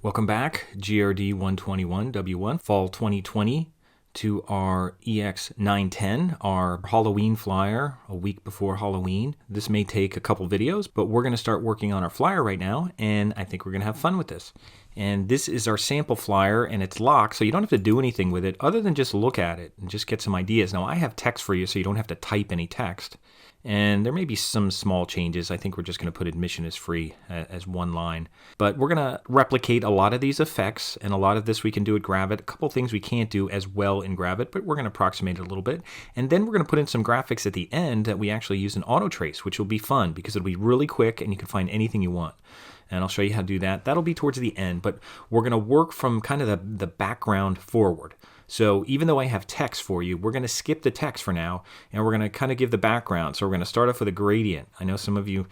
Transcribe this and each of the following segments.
Welcome back, GRD 121 W1, Fall 2020, to our EX 910, our Halloween flyer a week before Halloween. This may take a couple videos, but we're going to start working on our flyer right now, and I think we're going to have fun with this. And this is our sample flyer, and it's locked, so you don't have to do anything with it other than just look at it and just get some ideas. Now, I have text for you, so you don't have to type any text. And there may be some small changes. I think we're just going to put admission is free as one line. But we're going to replicate a lot of these effects, and a lot of this we can do at Gravit. A couple things we can't do as well in Gravit, but we're going to approximate it a little bit. And then we're going to put in some graphics at the end that we actually use in auto trace, which will be fun because it'll be really quick and you can find anything you want. And I'll show you how to do that. That'll be towards the end, but we're going to work from kind of the background forward. So even though I have text for you, we're going to skip the text for now, and we're going to kind of give the background. So we're going to start off with a gradient. I know some of you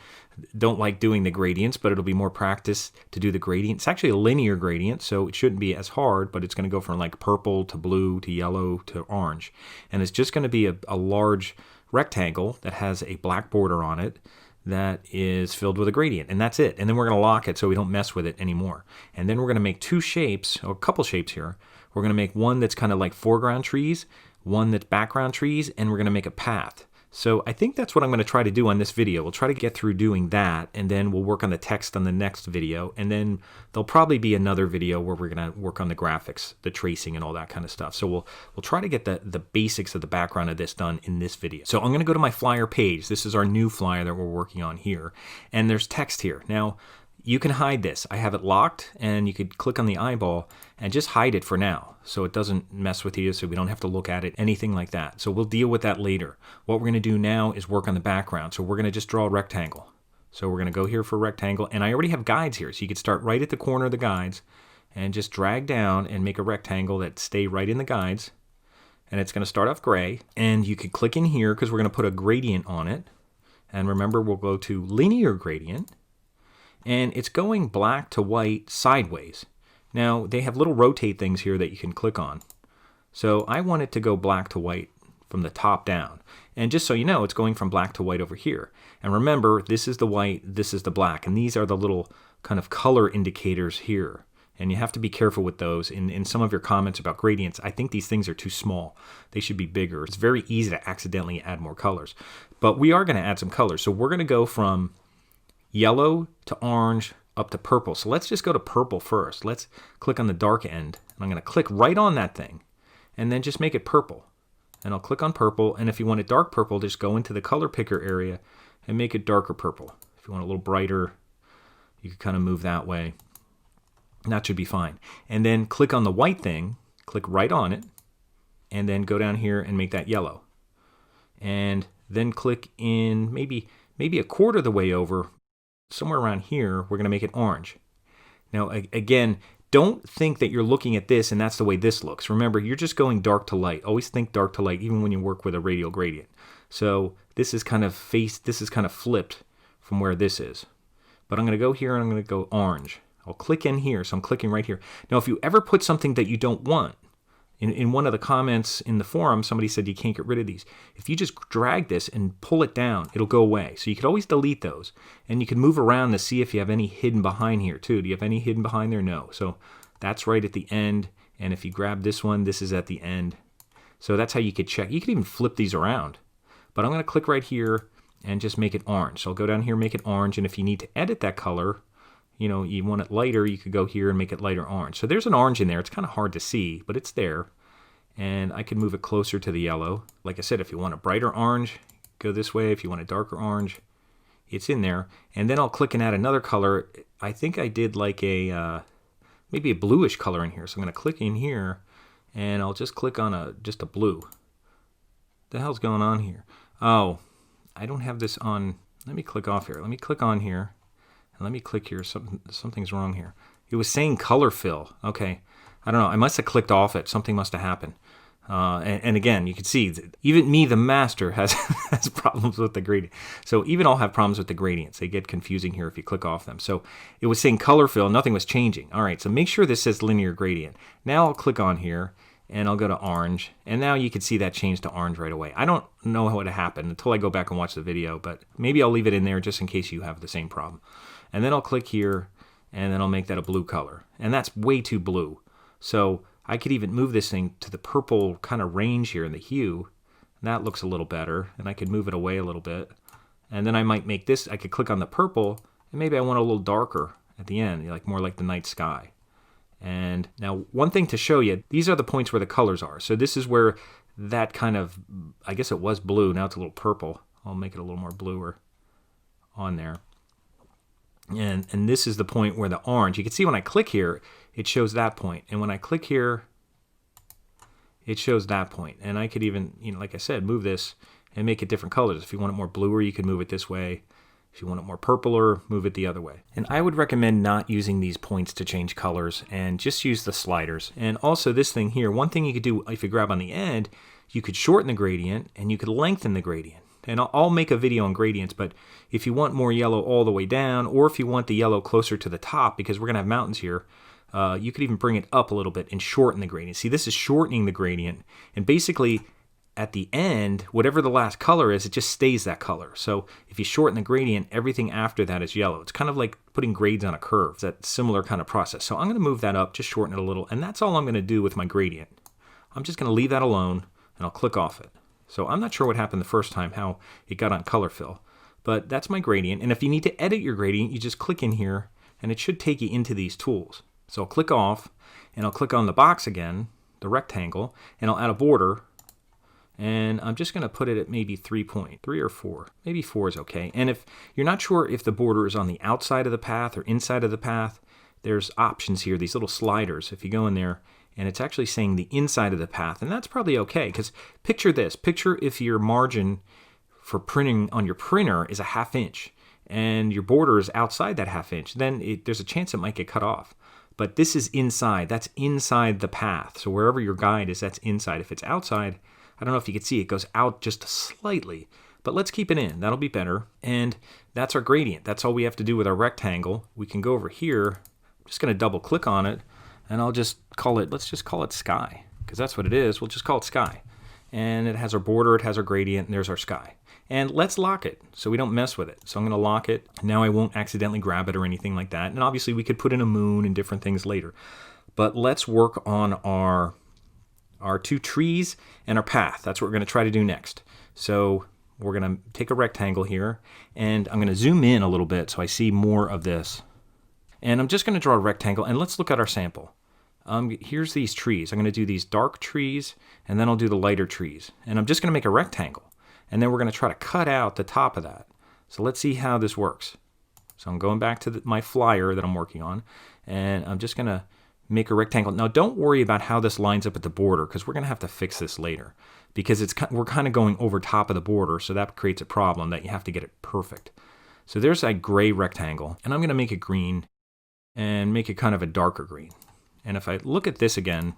don't like doing the gradients, but it'll be more practice to do the gradient. It's actually a linear gradient, so it shouldn't be as hard, but it's going to go from like purple to blue to yellow to orange. And it's just going to be a large rectangle that has a black border on it that is filled with a gradient, and that's it. And then we're going to lock it so we don't mess with it anymore. And then we're going to make two shapes, or a couple shapes here. We're going to make one that's kind of like foreground trees, one that's background trees, and we're going to make a path. So I think that's what I'm going to try to do on this video. We'll try to get through doing that, and then we'll work on the text on the next video, and then there'll probably be another video where we're going to work on the graphics, the tracing, and all that kind of stuff. So we'll try to get the basics of the background of this done in this video. So I'm going to go to my flyer page. This is our new flyer that we're working on here, and there's text here. Now, you can hide this. I have it locked, and you could click on the eyeball and just hide it for now so it doesn't mess with you, so we don't have to look at it, anything like that. So we'll deal with that later. What we're going to do now is work on the background. So we're going to just draw a rectangle. So we're going to go here for rectangle, and I already have guides here. So you could start right at the corner of the guides and just drag down and make a rectangle that stay right in the guides. And it's going to start off gray, and you could click in here because we're going to put a gradient on it. And remember, we'll go to linear gradient. And it's going black to white sideways. Now, they have little rotate things here that you can click on. So I want it to go black to white from the top down. And just so you know, it's going from black to white over here. And remember, this is the white, this is the black. And these are the little kind of color indicators here. And you have to be careful with those. In some of your comments about gradients, I think these things are too small. They should be bigger. It's very easy to accidentally add more colors. But we are going to add some colors. So we're going to go from yellow to orange up to purple. So let's just go to purple first. Let's click on the dark end. And I'm going to click right on that thing and then just make it purple. And I'll click on purple. And if you want it dark purple, just go into the color picker area and make it darker purple. If you want a little brighter, you can kind of move that way. And that should be fine. And then click on the white thing, click right on it, and then go down here and make that yellow. And then click in maybe a quarter of the way over, somewhere around here, we're going to make it orange. Now, again, don't think that you're looking at this and that's the way this looks. Remember, you're just going dark to light. Always think dark to light, even when you work with a radial gradient. So this is kind of flipped from where this is. But I'm going to go here and I'm going to go orange. I'll click in here, so I'm clicking right here. Now, if you ever put something that you don't want, in one of the comments in the forum, somebody said you can't get rid of these. If you just drag this and pull it down, it'll go away. So you could always delete those. And you can move around to see if you have any hidden behind here too. Do you have any hidden behind there? No. So that's right at the end. And if you grab this one, this is at the end. So that's how you could check. You could even flip these around. But I'm going to click right here and just make it orange. So I'll go down here, make it orange. And if you need to edit that color, you know, you want it lighter, you could go here and make it lighter orange. So there's an orange in there. It's kind of hard to see, but it's there. And I can move it closer to the yellow. Like I said, if you want a brighter orange, go this way. If you want a darker orange, it's in there. And then I'll click and add another color. I think I did like maybe a bluish color in here. So I'm going to click in here, and I'll just click on just a blue. What the hell's going on here? Oh, I don't have this on. Let me click off here. Let me click on here. And let me click here. Something's wrong here. It was saying color fill. Okay. I don't know. I must have clicked off it. Something must have happened. And again, you can see, even me, the master, has problems with the gradient. So even I'll have problems with the gradients. They get confusing here if you click off them. So it was saying color fill. Nothing was changing. All right. So make sure this says linear gradient. Now I'll click on here, and I'll go to orange. And now you can see that change to orange right away. I don't know how it happened until I go back and watch the video, but maybe I'll leave it in there just in case you have the same problem. And then I'll click here, and then I'll make that a blue color. And that's way too blue. So I could even move this thing to the purple kind of range here in the hue. That looks a little better, and I could move it away a little bit. And then I might make this, I could click on the purple, and maybe I want a little darker at the end, like more like the night sky. And now one thing to show you, these are the points where the colors are. So this is where that kind of, I guess it was blue, now it's a little purple. I'll make it a little more bluer on there. And this is the point where the orange, you can see when I click here, it shows that point. And when I click here, it shows that point. And I could even, like I said, move this and make it different colors. If you want it more bluer, you could move it this way. If you want it more purpler, move it the other way. And I would recommend not using these points to change colors and just use the sliders. And also this thing here, one thing you could do if you grab on the end, you could shorten the gradient and you could lengthen the gradient. And I'll make a video on gradients, but if you want more yellow all the way down, or if you want the yellow closer to the top, because we're going to have mountains here, you could even bring it up a little bit and shorten the gradient. See, this is shortening the gradient, and basically at the end, whatever the last color is, it just stays that color. So if you shorten the gradient, everything after that is yellow. It's kind of like putting grades on a curve. It's that similar kind of process. So I'm going to move that up, just shorten it a little, and that's all I'm going to do with my gradient. I'm just going to leave that alone, and I'll click off it. So I'm not sure what happened the first time, how it got on color fill, but that's my gradient. And if you need to edit your gradient, you just click in here and it should take you into these tools. So I'll click off and I'll click on the box again, the rectangle, and I'll add a border. And I'm just going to put it at maybe 3 or 4. Maybe 4 is okay. And if you're not sure if the border is on the outside of the path or inside of the path, there's options here, these little sliders. If you go in there, and it's actually saying the inside of the path, and that's probably okay, because picture this. Picture if your margin for printing on your printer is a 1/2 inch, and your border is outside that 1/2 inch, then there's a chance it might get cut off. But this is inside. That's inside the path. So wherever your guide is, that's inside. If it's outside, I don't know if you can see, it goes out just slightly. But let's keep it in. That'll be better. And that's our gradient. That's all we have to do with our rectangle. We can go over here. I'm just going to double click on it. And I'll just call it, let's just call it sky, because that's what it is. We'll just call it sky. And it has our border, it has our gradient, and there's our sky. And let's lock it so we don't mess with it. So I'm going to lock it. Now I won't accidentally grab it or anything like that. And obviously we could put in a moon and different things later. But let's work on our 2 trees and our path. That's what we're going to try to do next. So we're going to take a rectangle here, and I'm going to zoom in a little bit so I see more of this. And I'm just going to draw a rectangle, and let's look at our sample. Here's these trees. I'm going to do these dark trees, and then I'll do the lighter trees. And I'm just going to make a rectangle. And then we're going to try to cut out the top of that. So let's see how this works. So I'm going back to my flyer that I'm working on, and I'm just going to make a rectangle. Now don't worry about how this lines up at the border, because we're going to have to fix this later. Because we're kind of going over top of the border, so that creates a problem that you have to get it perfect. So there's a gray rectangle, and I'm going to make it green and make it kind of a darker green. And if I look at this again,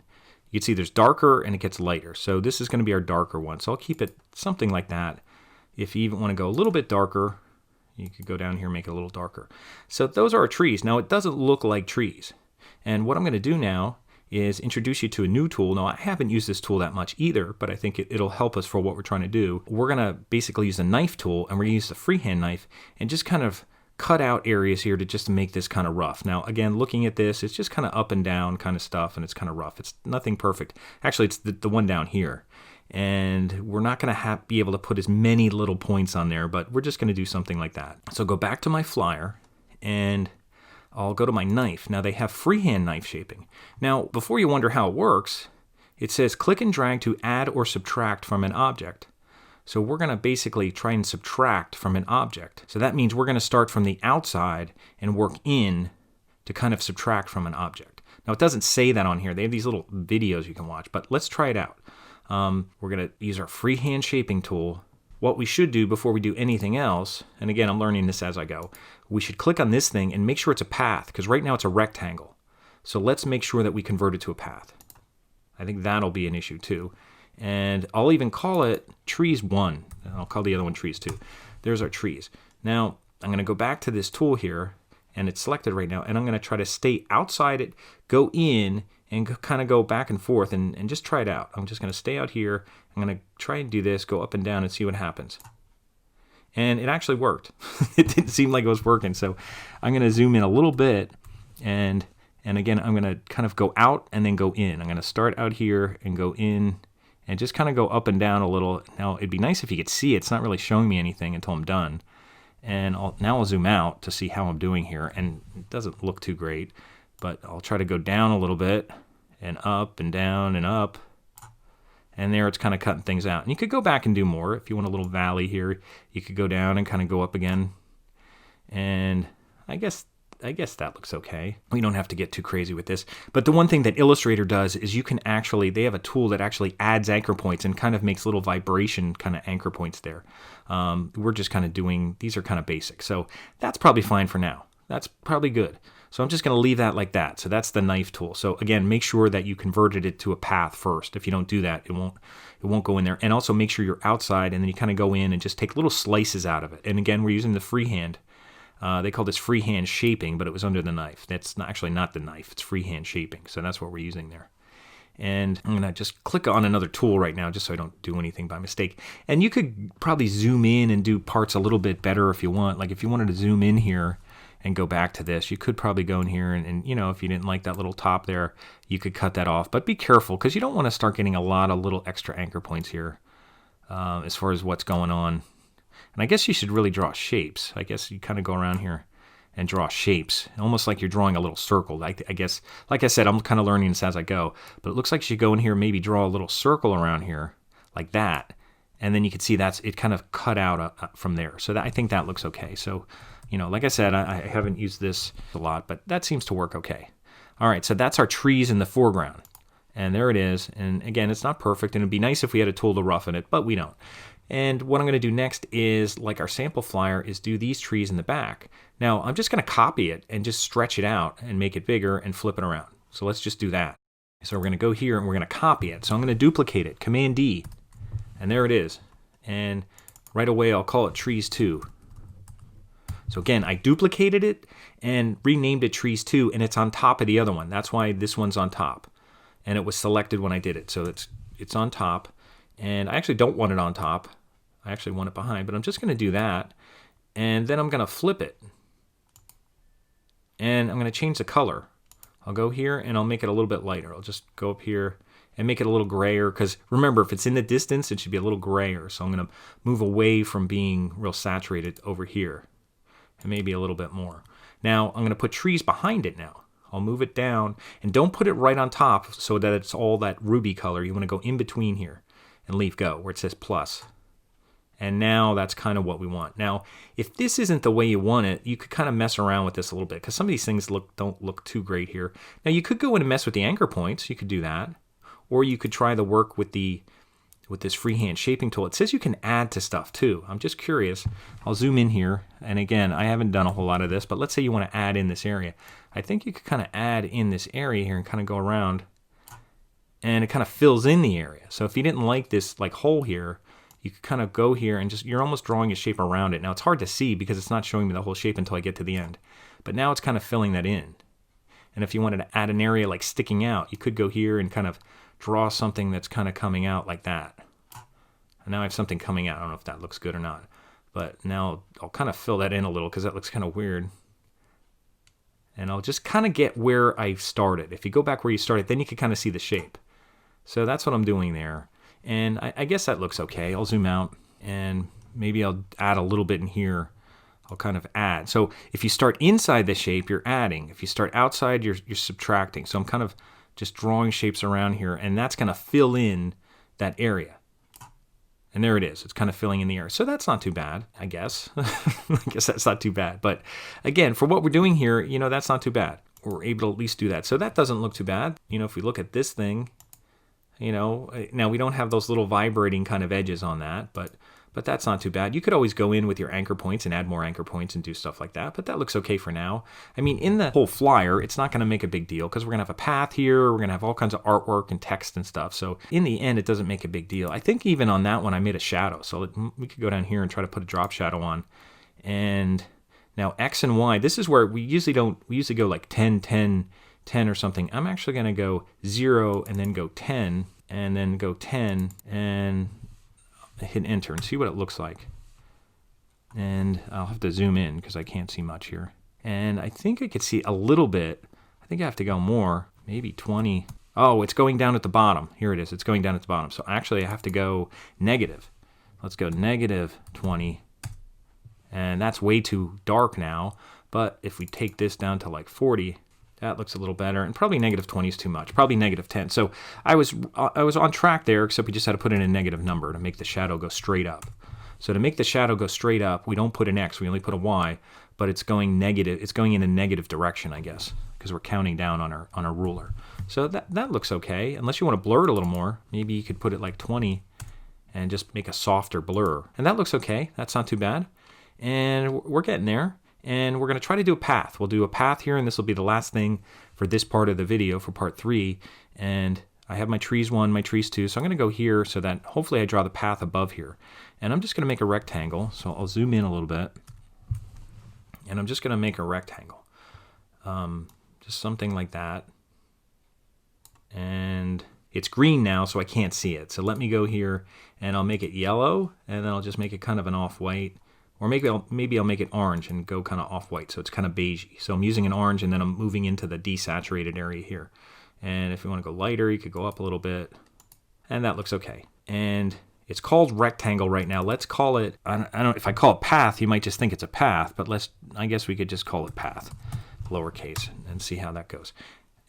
you can see there's darker and it gets lighter. So this is going to be our darker one. So I'll keep it something like that. If you even want to go a little bit darker, you could go down here and make it a little darker. So those are our trees. Now it doesn't look like trees. And what I'm going to do now is introduce you to a new tool. Now I haven't used this tool that much either, but I think it'll help us for what we're trying to do. We're going to basically use a knife tool, and we're going to use the freehand knife and just kind of cut out areas here to just make this kind of rough. Now again, looking at this, it's just kind of up and down kind of stuff, and it's kind of rough. It's nothing perfect. Actually, it's the one down here. And we're not going to be able to put as many little points on there, but we're just going to do something like that. So go back to my flyer, and I'll go to my knife. Now they have freehand knife shaping. Now, before you wonder how it works, it says click and drag to add or subtract from an object. So we're going to basically try and subtract from an object. So that means we're going to start from the outside and work in to kind of subtract from an object. Now it doesn't say that on here. They have these little videos you can watch, but let's try it out. We're going to use our freehand shaping tool. What we should do before we do anything else, and again, I'm learning this as I go, we should click on this thing and make sure it's a path, because right now it's a rectangle. So let's make sure that we convert it to a path. I think that'll be an issue too. And I'll even call it trees 1. And I'll call the other one trees 2. There's our trees. Now, I'm going to go back to this tool here, and it's selected right now, and I'm going to try to stay outside it, go in, and kind of go back and forth and just try it out. I'm just going to stay out here. I'm going to try and do this, go up and down and see what happens. And it actually worked. It didn't seem like it was working, so I'm going to zoom in a little bit, And again, I'm going to kind of go out and then go in. I'm going to start out here and go in and just kind of go up and down a little. Now, it'd be nice if you could see it. It's not really showing me anything until I'm done. And now I'll zoom out to see how I'm doing here. And it doesn't look too great, but I'll try to go down a little bit and up and down and up. And there it's kind of cutting things out. And you could go back and do more. If you want a little valley here, you could go down and kind of go up again. And I guess that looks okay. We don't have to get too crazy with this. But the one thing that Illustrator does is you can actually, they have a tool that actually adds anchor points and kind of makes little vibration kind of anchor points there. We're just kind of doing, these are kind of basic. So that's probably fine for now. That's probably good. So I'm just going to leave that like that. So that's the knife tool. So again, make sure that you converted it to a path first. If you don't do that, it won't go in there. And also make sure you're outside and then you kind of go in and just take little slices out of it. And again, we're using the freehand. They call this freehand shaping, but it was under the knife. That's actually not the knife. It's freehand shaping. So that's what we're using there. And I'm going to just click on another tool right now just so I don't do anything by mistake. And you could probably zoom in and do parts a little bit better if you want. Like if you wanted to zoom in here and go back to this, you could probably go in here and you know, if you didn't like that little top there, you could cut that off. But be careful because you don't want to start getting a lot of little extra anchor points here as far as what's going on. And I guess you should really draw shapes. I guess you kind of go around here and draw shapes, almost like you're drawing a little circle. I guess, like I said, I'm kind of learning this as I go, but it looks like you should go in here and maybe draw a little circle around here like that. And then you can see that's it kind of cut out from there. So I think that looks okay. So, you know, like I said, I haven't used this a lot, but that seems to work okay. All right, so that's our trees in the foreground. And there it is. And again, it's not perfect, and it'd be nice if we had a tool to roughen it, but we don't. And what I'm going to do next is, like our sample flyer, is do these trees in the back. Now, I'm just going to copy it and just stretch it out and make it bigger and flip it around. So let's just do that. So we're going to go here and we're going to copy it. So I'm going to duplicate it, Command D, and there it is. And right away, I'll call it Trees 2. So again, I duplicated it and renamed it Trees 2, and it's on top of the other one. That's why this one's on top. And it was selected when I did it. So it's on top. And I actually don't want it on top. I actually want it behind, but I'm just going to do that. And then I'm going to flip it. And I'm going to change the color. I'll go here and I'll make it a little bit lighter. I'll just go up here and make it a little grayer, because remember, if it's in the distance, it should be a little grayer. So I'm going to move away from being real saturated over here. And maybe a little bit more. Now I'm going to put trees behind it now. I'll move it down, and don't put it right on top so that it's all that ruby color. You want to go in between here and leave go where it says plus. And now that's kind of what we want. Now, if this isn't the way you want it, you could kind of mess around with this a little bit, because some of these things don't look too great here. Now, you could go in and mess with the anchor points. You could do that. Or you could try the work with this freehand shaping tool. It says you can add to stuff too. I'm just curious. I'll zoom in here. And again, I haven't done a whole lot of this, but let's say you want to add in this area. I think you could kind of add in this area here and kind of go around, and it kind of fills in the area. So if you didn't like this like hole here, you could kind of go here and just, you're almost drawing a shape around it. Now it's hard to see because it's not showing me the whole shape until I get to the end. But now it's kind of filling that in. And if you wanted to add an area like sticking out, you could go here and kind of draw something that's kind of coming out like that. And now I have something coming out. I don't know if that looks good or not. But now I'll kind of fill that in a little because that looks kind of weird. And I'll just kind of get where I started. If you go back where you started, then you can kind of see the shape. So that's what I'm doing there. And I guess that looks okay. I'll zoom out and maybe I'll add a little bit in here. I'll kind of add. So if you start inside the shape, you're adding. If you start outside, you're subtracting. So I'm kind of just drawing shapes around here, and that's going to fill in that area. And there it is. It's kind of filling in the area. So that's not too bad, I guess. I guess that's not too bad. But again, for what we're doing here, you know, that's not too bad. We're able to at least do that. So that doesn't look too bad. You know, if we look at this thing, you know, now we don't have those little vibrating kind of edges on that, but that's not too bad. You could always go in with your anchor points and add more anchor points and do stuff like that, but that looks okay for now. I mean, in the whole flyer, it's not going to make a big deal because we're going to have a path here, we're going to have all kinds of artwork and text and stuff. So in the end, it doesn't make a big deal. I think even on that one, I made a shadow. So we could go down here and try to put a drop shadow on. And now X and Y, this is where we usually go like 10, 10, 10 or something. I'm actually going to go 0 and then go 10 and then go 10 and hit enter and see what it looks like. And I'll have to zoom in because I can't see much here. And I think I could see a little bit think I have to go more, maybe 20. Oh, it's going down at the bottom. Here it is. It's going down at the bottom. So actually I have to go negative. Let's go negative 20. And that's way too dark now. But if we take this down to like 40, that looks a little better. And probably negative 20 is too much. Probably negative 10. So I was on track there, except we just had to put in a negative number to make the shadow go straight up. So to make the shadow go straight up, we don't put an X, we only put a Y, but it's going negative. It's going in a negative direction, I guess, because we're counting down on our ruler. So that looks okay. Unless you want to blur it a little more, maybe you could put it like 20 and just make a softer blur. And that looks okay. That's not too bad. And we're getting there. And we're going to try to do a path. We'll do a path here, and this will be the last thing for this part of the video, for part 3. And I have my trees 1, my trees 2, so I'm going to go here so that hopefully I draw the path above here. And I'm just going to make a rectangle, so I'll zoom in a little bit. And I'm just going to make a rectangle. Just something like that. And it's green now, so I can't see it. So let me go here, and I'll make it yellow, and then I'll just make it kind of an off-white. Or maybe I'll make it orange and go kind of off-white, so it's kind of beigey. So I'm using an orange, and then I'm moving into the desaturated area here. And if you want to go lighter, you could go up a little bit. And that looks okay. And it's called rectangle right now. Let's call it, I don't, if I call it path, you might just think it's a path, but I guess we could just call it path, lowercase, and see how that goes.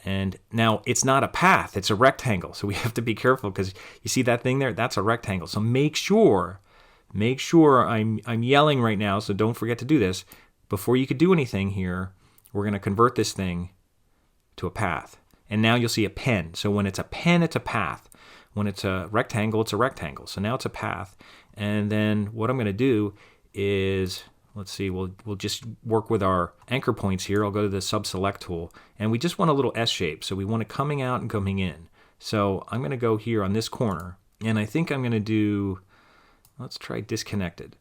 And now it's not a path, it's a rectangle. So we have to be careful, because you see that thing there? That's a rectangle. So make sure I'm yelling right now, so don't forget to do this. Before you could do anything here, we're going to convert this thing to a path. And now you'll see a pen. So when it's a pen, it's a path. When it's a rectangle, it's a rectangle. So now it's a path. And then what I'm going to do is, let's see, we'll just work with our anchor points here. I'll go to the sub-select tool. And we just want a little S shape. So we want it coming out and coming in. So I'm going to go here on this corner. And I think I'm going to do, let's try disconnected.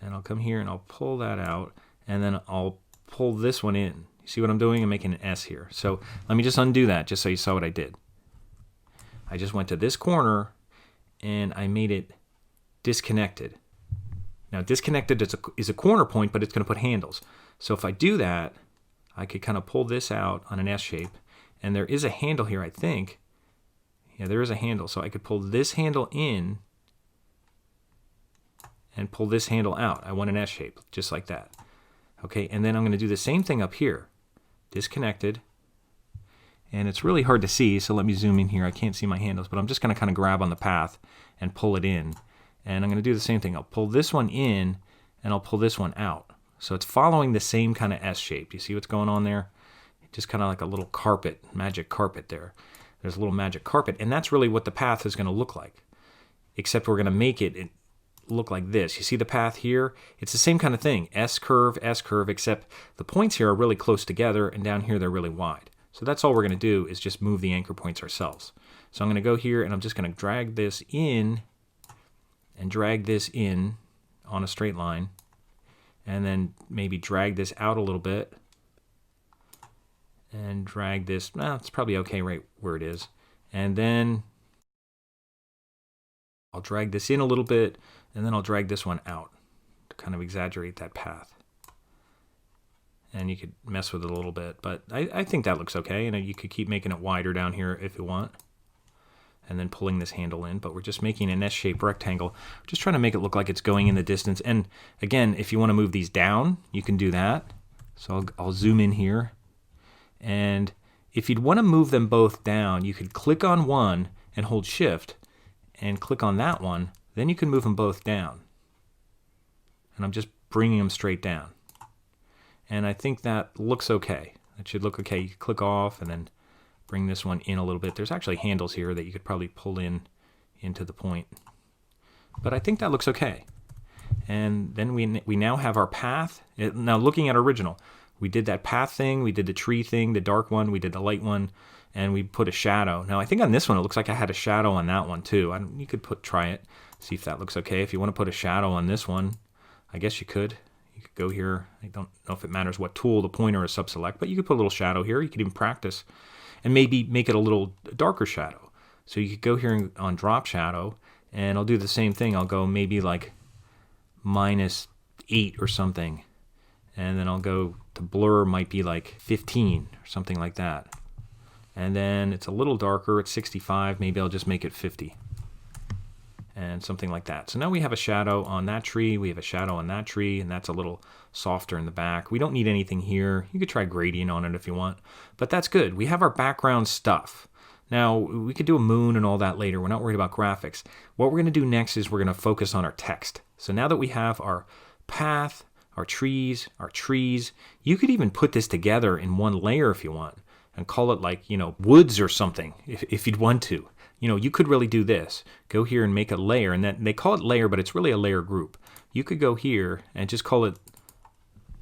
And I'll come here and I'll pull that out. And then I'll pull this one in. You see what I'm doing? I'm making an S here. So let me just undo that just so you saw what I did. I just went to this corner and I made it disconnected. Now disconnected is a corner point, but it's going to put handles. So if I do that, I could kind of pull this out on an S shape. And there is a handle here, I think. Yeah, there is a handle. So I could pull this handle in and pull this handle out. I want an S shape, just like that. Okay, and then I'm going to do the same thing up here. Disconnected. And it's really hard to see, so let me zoom in here. I can't see my handles, but I'm just going to kind of grab on the path and pull it in. And I'm going to do the same thing. I'll pull this one in, and I'll pull this one out. So it's following the same kind of S shape. Do you see what's going on there? Just kind of like a little carpet, magic carpet there. There's a little magic carpet, and that's really what the path is going to look like. Except we're going to make it look like this. You see the path here? It's the same kind of thing. S curve, except the points here are really close together, and down here they're really wide. So that's all we're going to do is just move the anchor points ourselves. So I'm going to go here, and I'm just going to drag this in and drag this in on a straight line, and then maybe drag this out a little bit and drag this, well, it's probably okay right where it is. And then I'll drag this in a little bit, and then I'll drag this one out to kind of exaggerate that path. And you could mess with it a little bit, but I think that looks okay. And you could keep making it wider down here if you want, and then pulling this handle in. But we're just making an S-shaped rectangle. We're just trying to make it look like it's going in the distance. And again, if you want to move these down, you can do that. So I'll zoom in here. And if you'd want to move them both down, you could click on one and hold Shift, and click on that one. Then you can move them both down. And I'm just bringing them straight down. And I think that looks okay. That should look okay. You click off and then bring this one in a little bit. There's actually handles here that you could probably pull in into the point. But I think that looks okay. And then we now have our path. Now looking at original, we did that path thing, we did the tree thing, the dark one, we did the light one, and we put a shadow. Now I think on this one it looks like I had a shadow on that one too. You could try it, see if that looks okay. If you want to put a shadow on this one, I guess you could. You could go here. I don't know if it matters what tool, the pointer or sub-select, but you could put a little shadow here. You could even practice and maybe make it a little darker shadow. So you could go here on drop shadow, and I'll do the same thing. I'll go maybe like -8 or something, And then I'll go to blur, might be like 15 or something like that. And then it's a little darker, it's 65, maybe I'll just make it 50. And something like that. So now we have a shadow on that tree, we have a shadow on that tree, and that's a little softer in the back. We don't need anything here. You could try gradient on it if you want, but that's good. We have our background stuff. Now, we could do a moon and all that later. We're not worried about graphics. What we're going to do next is we're going to focus on our text. So now that we have our path, our trees, you could even put this together in one layer if you want and call it like, woods or something if you'd want to. You could really do this. Go here and make a layer, and then they call it layer, but it's really a layer group. You could go here and just call it,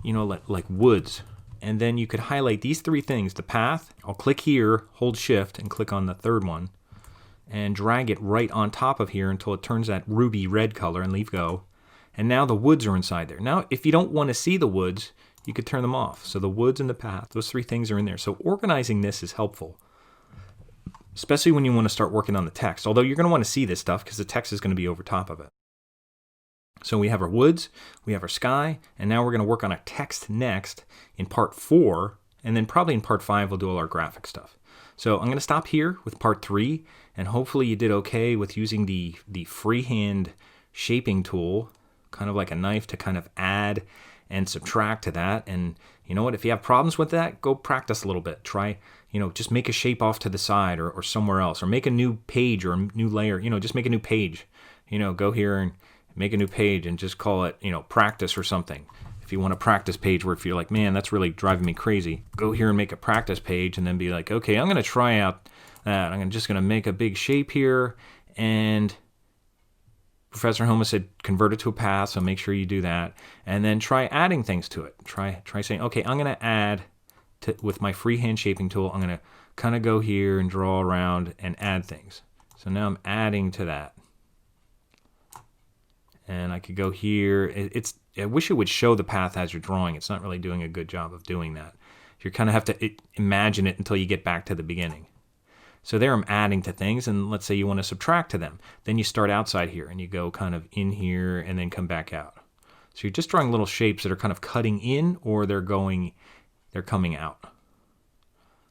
like woods. And then you could highlight these three things. The path, I'll click here, hold shift, and click on the third one, and drag it right on top of here until it turns that ruby red color and leave go. And now the woods are inside there. Now, if you don't want to see the woods, you could turn them off. So the woods and the path, those three things are in there. So organizing this is helpful, especially when you want to start working on the text. Although you're going to want to see this stuff because the text is going to be over top of it. So we have our woods, we have our sky, and now we're going to work on our text next in part 4, and then probably in part 5 we'll do all our graphic stuff. So I'm going to stop here with part 3, and hopefully you did okay with using the freehand shaping tool, kind of like a knife to kind of add and subtract to that. And you know what, if you have problems with that, go practice a little bit. Try, just make a shape off to the side or somewhere else, or make a new page or a new layer, just make a new page. Go here and make a new page and just call it, practice or something. If you want a practice page where if you're like, man, that's really driving me crazy, go here and make a practice page and then be like, okay, I'm going to try out that. I'm just going to make a big shape here, and Professor Homa said convert it to a path, so make sure you do that. And then try adding things to it. Try saying, okay, I'm going to add with my freehand shaping tool, I'm going to kind of go here and draw around and add things. So now I'm adding to that. And I could go here. I wish it would show the path as you're drawing. It's not really doing a good job of doing that. You kind of have to imagine it until you get back to the beginning. So there I'm adding to things, and let's say you want to subtract to them. Then you start outside here, and you go kind of in here and then come back out. So you're just drawing little shapes that are kind of cutting in, or they're coming out.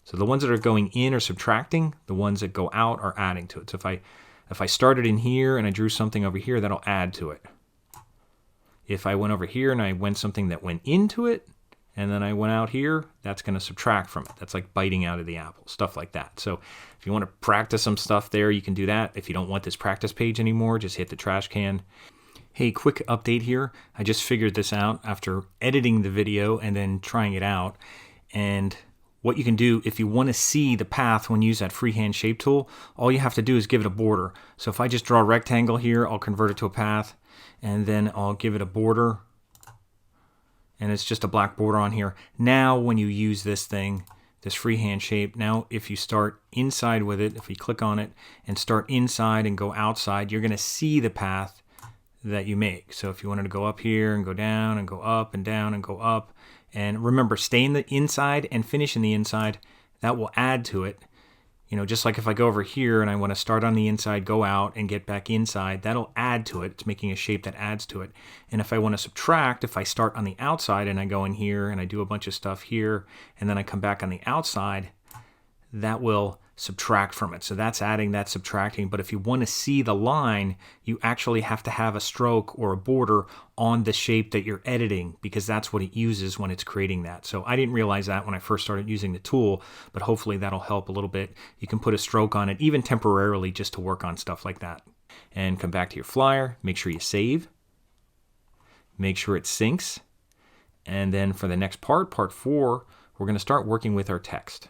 So the ones that are going in are subtracting. The ones that go out are adding to it. So if I started in here and I drew something over here, that'll add to it. If I went over here and I went something that went into it, and then I went out here, that's going to subtract from it. That's like biting out of the apple, stuff like that. So if you want to practice some stuff there, you can do that. If you don't want this practice page anymore, just hit the trash can. Hey, quick update here. I just figured this out after editing the video and then trying it out. And what you can do if you want to see the path when you use that freehand shape tool, all you have to do is give it a border. So if I just draw a rectangle here, I'll convert it to a path, and then I'll give it a border, and it's just a black border on here. Now when you use this thing, this freehand shape, now if you start inside with it, if you click on it and start inside and go outside, you're going to see the path that you make. So if you wanted to go up here and go down and go up and down and go up, and remember, stay in the inside and finish in the inside. That will add to it. Just like if I go over here and I want to start on the inside, go out and get back inside, that'll add to it. It's making a shape that adds to it. And if I want to subtract, if I start on the outside and I go in here and I do a bunch of stuff here, and then I come back on the outside, that will subtract from it. So that's adding, that's subtracting. But if you want to see the line, you actually have to have a stroke or a border on the shape that you're editing, because that's what it uses when it's creating that. So I didn't realize that when I first started using the tool, but hopefully that'll help a little bit. You can put a stroke on it, even temporarily, just to work on stuff like that. And come back to your flyer, make sure you save, make sure it syncs. And then for the next part, part 4, we're going to start working with our text.